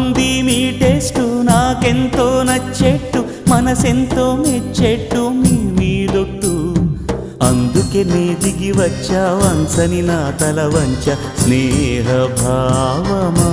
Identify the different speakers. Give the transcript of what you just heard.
Speaker 1: బాగుంది మీ టేస్టు నాకెంతో నచ్చేట్టు మనసెంతో మెచ్చేట్టు మీ మీదొట్టు అందుకే నే దిగి వచ్చా వంచని నా తల వంచ స్నేహ భావమా